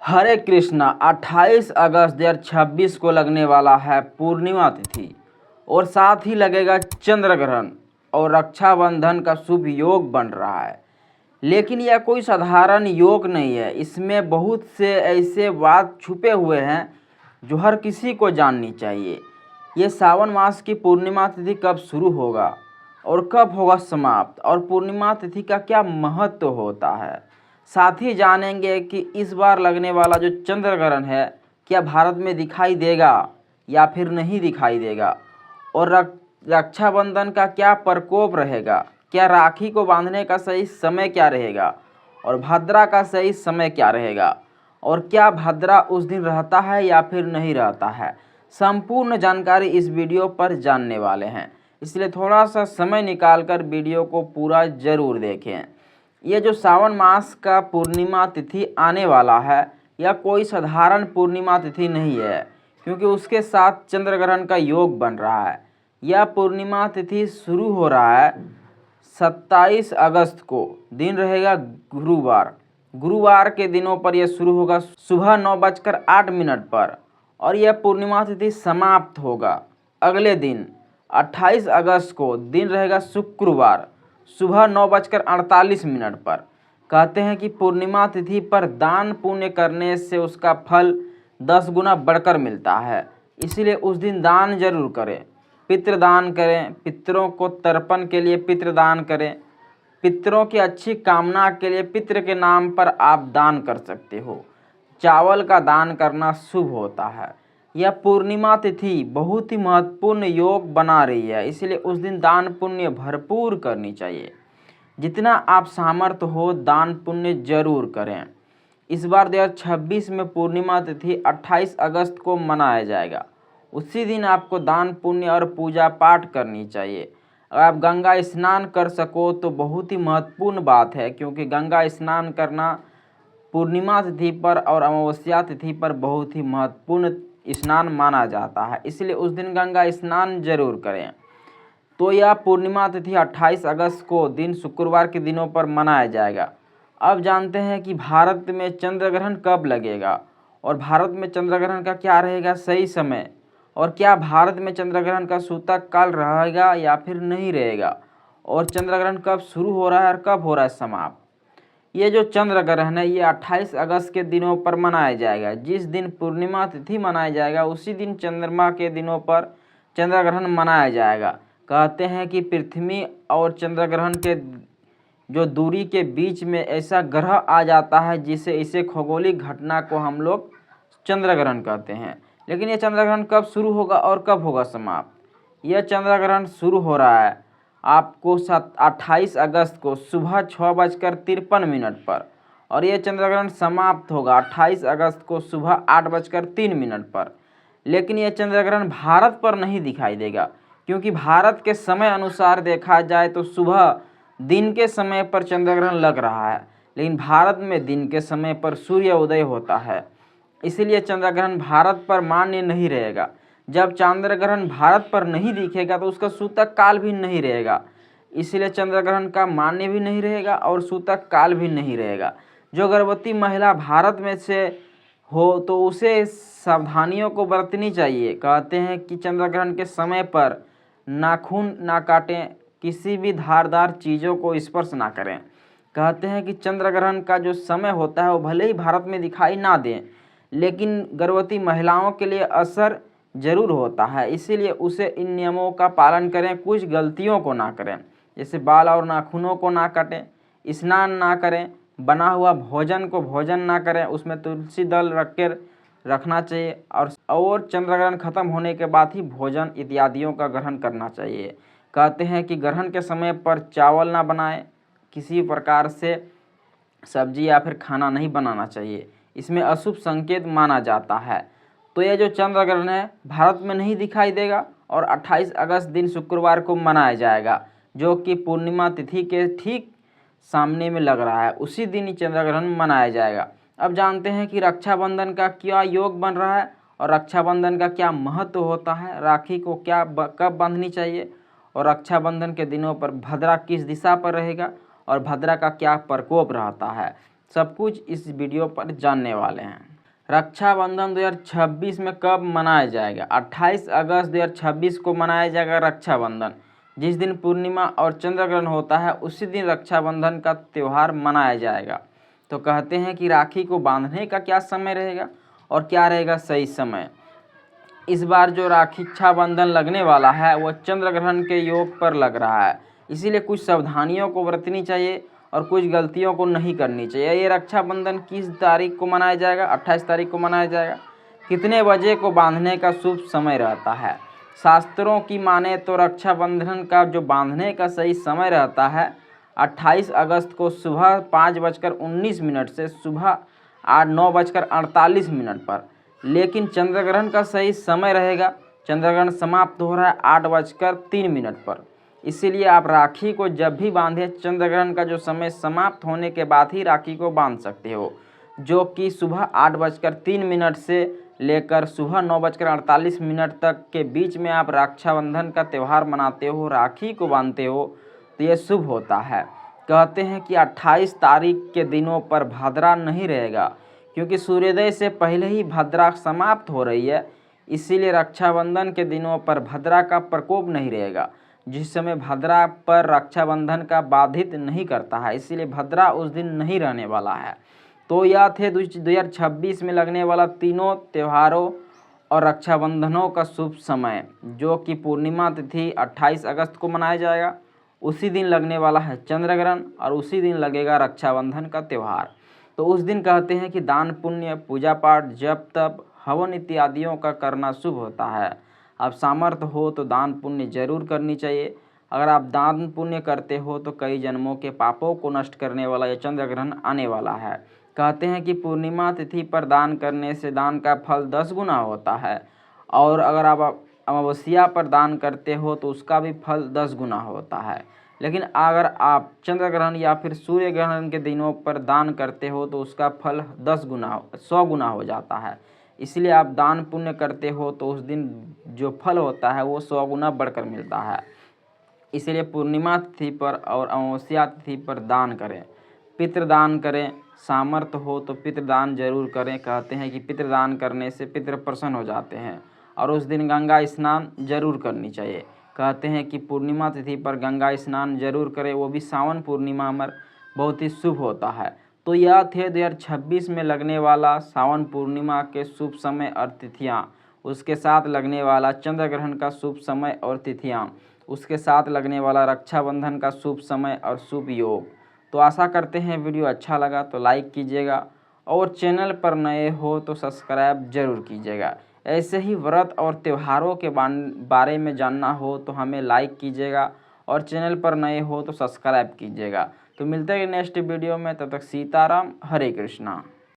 हरे कृष्णा 28 अगस्त 2026 को लगने वाला है पूर्णिमा तिथि और साथ ही लगेगा चंद्र ग्रहण और रक्षाबंधन का शुभ योग बन रहा है। लेकिन यह कोई साधारण योग नहीं है, इसमें बहुत से ऐसे बात छुपे हुए हैं जो हर किसी को जाननी चाहिए। ये सावन मास की पूर्णिमा तिथि कब शुरू होगा और कब होगा समाप्त, और पूर्णिमा तिथि का क्या महत्व होता है। साथ ही जानेंगे कि इस बार लगने वाला जो चंद्र ग्रहण है क्या भारत में दिखाई देगा या फिर नहीं दिखाई देगा, और रक्षाबंधन का क्या प्रकोप रहेगा, क्या राखी को बांधने का सही समय क्या रहेगा, और भद्रा का सही समय क्या रहेगा, और क्या भद्रा उस दिन रहता है या फिर नहीं रहता है। संपूर्ण जानकारी इस वीडियो पर जानने वाले हैं, इसलिए थोड़ा सा समय निकालकर वीडियो को पूरा ज़रूर देखें। ये जो सावन मास का पूर्णिमा तिथि आने वाला है यह कोई साधारण पूर्णिमा तिथि नहीं है, क्योंकि उसके साथ चंद्र ग्रहण का योग बन रहा है। यह पूर्णिमा तिथि शुरू हो रहा है 27 अगस्त को, दिन रहेगा गुरुवार के दिनों पर यह शुरू होगा सुबह 9:08 पर, और यह पूर्णिमा तिथि समाप्त होगा अगले दिन 28 अगस्त को, दिन रहेगा शुक्रवार सुबह 9:48 पर। कहते हैं कि पूर्णिमा तिथि पर दान पुण्य करने से उसका फल 10 गुना बढ़कर मिलता है, इसीलिए उस दिन दान जरूर करें। पितृदान करें, पितरों को तर्पण के लिए पितृदान करें, पितरों की अच्छी कामना के लिए पितृ के नाम पर आप दान कर सकते हो। चावल का दान करना शुभ होता है। यह पूर्णिमा तिथि बहुत ही महत्वपूर्ण योग बना रही है, इसलिए उस दिन दान पुण्य भरपूर करनी चाहिए। जितना आप सामर्थ्य हो दान पुण्य जरूर करें। इस बार 2026 में पूर्णिमा तिथि 28 अगस्त को मनाया जाएगा। उसी दिन आपको दान पुण्य और पूजा पाठ करनी चाहिए। अगर आप गंगा स्नान कर सको तो बहुत ही महत्वपूर्ण बात है, क्योंकि गंगा स्नान करना पूर्णिमा तिथि पर और अमावस्या तिथि पर बहुत ही महत्वपूर्ण स्नान माना जाता है, इसलिए उस दिन गंगा स्नान जरूर करें। तो यह पूर्णिमा तिथि 28 अगस्त को दिन शुक्रवार के दिनों पर मनाया जाएगा। अब जानते हैं कि भारत में चंद्र ग्रहण कब लगेगा और भारत में चंद्र ग्रहण का क्या रहेगा सही समय, और क्या भारत में चंद्र ग्रहण का सूतक काल रहेगा या फिर नहीं रहेगा, और चंद्र ग्रहण कब शुरू हो रहा है और कब हो रहा है समाप्त। ये जो चंद्र ग्रहण है ये 28 अगस्त के दिनों पर मनाया जाएगा। जिस दिन पूर्णिमा तिथि मनाया जाएगा उसी दिन चंद्रमा के दिनों पर चंद्र ग्रहण मनाया जाएगा। कहते हैं कि पृथ्वी और चंद्र ग्रहण के जो दूरी के बीच में ऐसा ग्रह आ जाता है जिसे इसे खगोलिक घटना को हम लोग चंद्र ग्रहण कहते हैं। लेकिन यह चंद्र ग्रहण कब शुरू होगा और कब होगा समाप्त। यह चंद्र ग्रहण शुरू हो रहा है आपको 28 अगस्त को सुबह 6:53 पर, और यह चंद्र ग्रहण समाप्त होगा 28 अगस्त को सुबह 8:03 पर। लेकिन यह चंद्र ग्रहण भारत पर नहीं दिखाई देगा, क्योंकि भारत के समय अनुसार देखा जाए तो सुबह दिन के समय पर चंद्र ग्रहण लग रहा है, लेकिन भारत में दिन के समय पर सूर्य उदय होता है, इसलिए चंद्र ग्रहण भारत पर मान्य नहीं रहेगा। जब चंद्र ग्रहण भारत पर नहीं दिखेगा तो उसका सूतक काल भी नहीं रहेगा, इसलिए चंद्र ग्रहण का मान्य भी नहीं रहेगा और सूतक काल भी नहीं रहेगा। जो गर्भवती महिला भारत में से हो तो उसे सावधानियों को बरतनी चाहिए। कहते हैं कि चंद्र ग्रहण के समय पर नाखून ना काटें, किसी भी धारदार चीज़ों को स्पर्श ना करें। कहते हैं कि चंद्र ग्रहण का जो समय होता है वो भले ही भारत में दिखाई ना दे, लेकिन गर्भवती महिलाओं के लिए असर जरूर होता है, इसीलिए उसे इन नियमों का पालन करें, कुछ गलतियों को ना करें, जैसे बाल और नाखूनों को ना काटें, स्नान ना करें, बना हुआ भोजन को भोजन ना करें, उसमें तुलसी दल रखना चाहिए, और चंद्र ग्रहण खत्म होने के बाद ही भोजन इत्यादियों का ग्रहण करना चाहिए। कहते हैं कि ग्रहण के समय पर चावल ना बनाएं, किसी प्रकार से सब्जी या फिर खाना नहीं बनाना चाहिए, इसमें अशुभ संकेत माना जाता है। तो यह जो चंद्र ग्रहण है भारत में नहीं दिखाई देगा और 28 अगस्त दिन शुक्रवार को मनाया जाएगा, जो कि पूर्णिमा तिथि के ठीक सामने में लग रहा है, उसी दिन ही चंद्र ग्रहण मनाया जाएगा। अब जानते हैं कि रक्षाबंधन का क्या योग बन रहा है और रक्षाबंधन का क्या महत्व होता है, राखी को क्या कब बांधनी चाहिए, और रक्षाबंधन के दिनों पर भद्रा किस दिशा पर रहेगा और भद्रा का क्या प्रकोप रहता है। सब कुछ इस वीडियो पर जानने वाले हैं। रक्षाबंधन 2026 में कब मनाया जाएगा? 28 अगस्त 2026 को मनाया जाएगा रक्षाबंधन। जिस दिन पूर्णिमा और चंद्र ग्रहण होता है उसी दिन रक्षाबंधन का त्यौहार मनाया जाएगा। तो कहते हैं कि राखी को बांधने का क्या समय रहेगा और क्या रहेगा सही समय। इस बार जो रक्षाबंधन लगने वाला है वो चंद्र ग्रहण के योग पर लग रहा है, इसीलिए कुछ सावधानियों को बरतनी चाहिए और कुछ गलतियों को नहीं करनी चाहिए। ये रक्षाबंधन किस तारीख को मनाया जाएगा? 28 तारीख को मनाया जाएगा। कितने बजे को बांधने का शुभ समय रहता है? शास्त्रों की माने तो रक्षाबंधन का जो बांधने का सही समय रहता है 28 अगस्त को सुबह 5:19 से सुबह 9:48 पर। लेकिन चंद्र ग्रहण का सही समय रहेगा, चंद्र ग्रहण समाप्त हो रहा है 8:03 पर। इसीलिए आप राखी को जब भी बांधे चंद्र ग्रहण का जो समय समाप्त होने के बाद ही राखी को बांध सकते हो, जो कि सुबह 8:03 से लेकर सुबह 9:48 तक के बीच में आप रक्षाबंधन का त्यौहार मनाते हो, राखी को बांधते हो तो ये शुभ होता है। कहते हैं कि 28 तारीख के दिनों पर भद्रा नहीं रहेगा, क्योंकि सूर्योदय से पहले ही भद्रा समाप्त हो रही है। इसीलिए रक्षाबंधन के दिनों पर भद्रा का प्रकोप नहीं रहेगा, जिस समय भद्रा पर रक्षाबंधन का बाधित नहीं करता है, इसीलिए भद्रा उस दिन नहीं रहने वाला है। तो यह थे 2026 में लगने वाला तीनों त्योहारों और रक्षाबंधनों का शुभ समय, जो कि पूर्णिमा तिथि 28 अगस्त को मनाया जाएगा। उसी दिन लगने वाला है चंद्र ग्रहण और उसी दिन लगेगा रक्षाबंधन का त्यौहार। तो उस दिन कहते हैं कि दान पुण्य, पूजा पाठ, जप तप, हवन इत्यादियों का करना शुभ होता है। अब सामर्थ्य हो तो दान पुण्य जरूर करनी चाहिए। अगर आप दान पुण्य करते हो तो कई जन्मों के पापों को नष्ट करने वाला यह चंद्र ग्रहण आने वाला है। कहते हैं कि पूर्णिमा तिथि पर दान करने से दान का फल 10 गुना होता है, और अगर आप अमावस्या पर दान करते हो तो उसका भी फल 10 गुना होता है। लेकिन अगर आप चंद्र ग्रहण या फिर सूर्य ग्रहण के दिनों पर दान करते हो तो उसका फल 100 गुना हो जाता है। इसलिए आप दान पुण्य करते हो तो उस दिन जो फल होता है वो 100 गुना बढ़कर मिलता है। इसलिए पूर्णिमा तिथि पर और अमावस्या तिथि पर दान करें, पितृदान करें। सामर्थ्य हो तो पितृदान जरूर करें। कहते हैं कि पितृदान करने से पितृ प्रसन्न हो जाते हैं, और उस दिन गंगा स्नान जरूर करनी चाहिए। कहते हैं कि पूर्णिमा तिथि पर गंगा स्नान जरूर करें, वो भी सावन पूर्णिमा में बहुत ही शुभ होता है। तो यह थे 2026 में लगने वाला सावन पूर्णिमा के शुभ समय और तिथियाँ, उसके साथ लगने वाला चंद्र ग्रहण का शुभ समय और तिथियाँ, उसके साथ लगने वाला रक्षाबंधन का शुभ समय और शुभ योग। तो आशा करते हैं वीडियो अच्छा लगा तो लाइक कीजिएगा, और चैनल पर नए हो तो सब्सक्राइब जरूर कीजिएगा। ऐसे ही व्रत और त्योहारों के बारे में जानना हो तो हमें लाइक कीजिएगा, और चैनल पर नए हो तो सब्सक्राइब कीजिएगा। तो मिलते हैं नेक्स्ट वीडियो में, तब तक सीताराम, हरे कृष्णा।